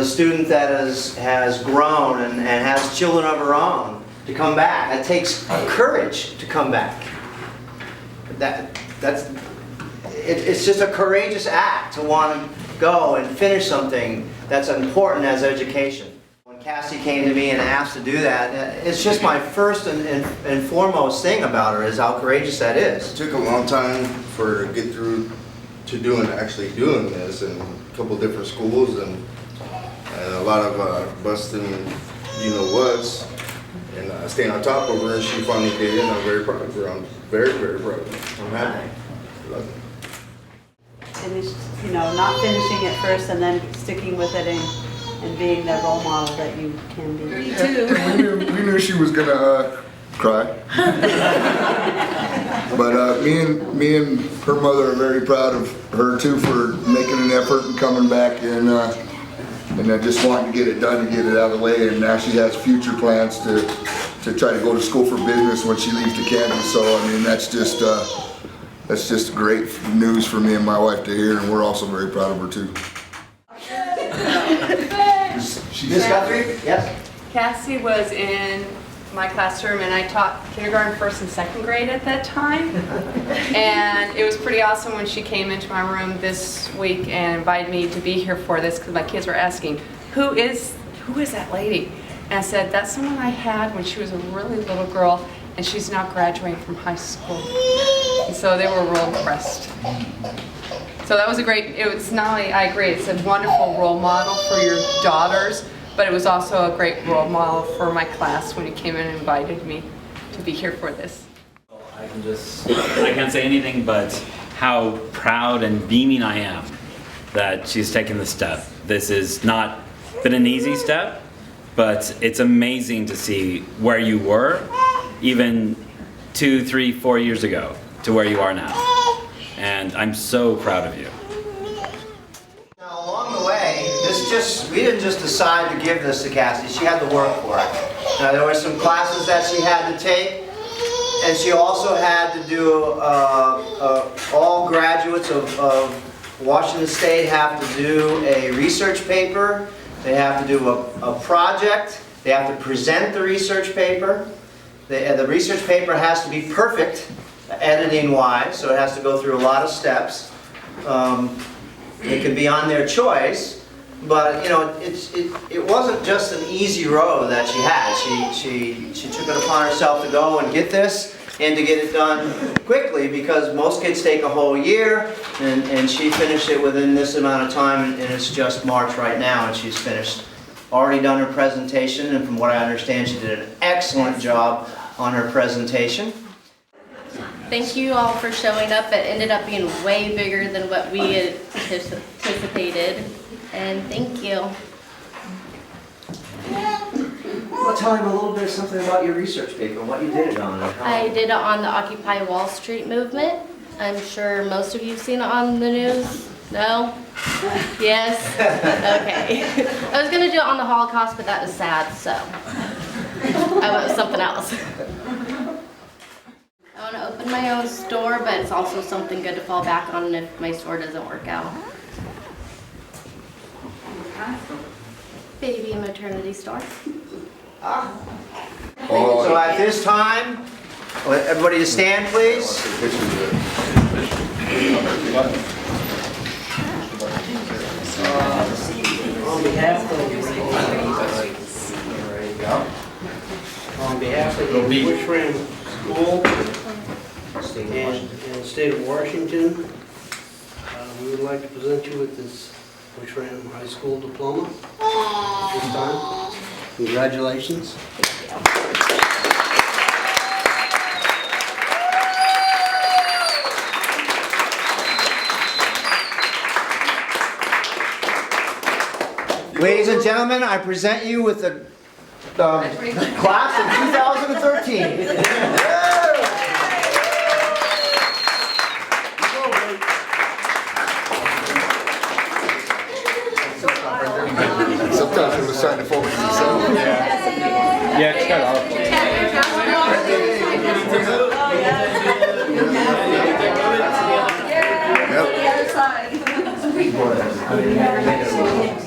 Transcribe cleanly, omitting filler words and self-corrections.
the student that has grown and has children of her own to come back. It takes courage to come back. It's just a courageous act to want to go and finish something that's important as education. When Cassie came to me and asked to do that, it's just my first and foremost thing about her is how courageous that is. It took a long time for her to get through to actually doing this in a couple different schools and a lot of busting, what's, and staying on top of her, and she finally did it, and I'm very proud of her. I'm very, very proud of her. I'm happy. Love it. Finished, not finishing it first and then sticking with it and being the role model that you can be. Me too. we knew she was gonna cry. But me and her mother are very proud of her too for making an effort and coming back and just wanting to get it done and get it out of the way. And now she has future plans to try to go to school for business when she leaves to Kansas. So I mean that's just great news for me and my wife to hear, and we're also very proud of her too. Ms. Guthrie? Yes? Cassie was in my classroom and I taught kindergarten, first and second grade at that time. And it was pretty awesome when she came into my room this week and invited me to be here for this because my kids were asking, who is that lady? And I said, that's someone I had when she was a really little girl and she's now graduating from high school. And so they were real impressed. So that was it's not only, I agree, it's a wonderful role model for your daughters, but it was also a great role model for my class when you came in and invited me to be here for this. I can't say anything but how proud and beaming I am that she's taken this step. This has not been an easy step, but it's amazing to see where you were even 2, 3, 4 years ago to where you are now. And I'm so proud of you. Now along the way, we didn't just decide to give this to Cassie, she had to work for it. Now there were some classes that she had to take, and she also had to do, all graduates of Washington State have to do a research paper, they have to do a project, they have to present the research paper. The research paper has to be perfect, editing-wise, so it has to go through a lot of steps. It can be on their choice, but it wasn't just an easy road that she had. She took it upon herself to go and get this and to get it done quickly because most kids take a whole year, and she finished it within this amount of time, and it's just March right now, and she's finished. Already done her presentation, and from what I understand, she did an excellent job on her presentation. Thank you all for showing up. It ended up being way bigger than what we had anticipated, and thank you. Well, tell him a little bit something about your research paper and what you did it on. I did it on the Occupy Wall Street movement. I'm sure most of you have seen it on the news. No? Yes? Okay. I was going to do it on the Holocaust, but that was sad, so I went with something else. I want to open my own store, but it's also something good to fall back on if my store doesn't work out. Baby and maternity store. So at this time, everybody to stand, please. On behalf of the Wishram School and the state of Washington, we would like to present you with this Wishram High School diploma this time. Congratulations. Ladies and gentlemen, I present you with the class of 2013. Sometimes it was trying to focus himself. Yeah, shut up. Yep.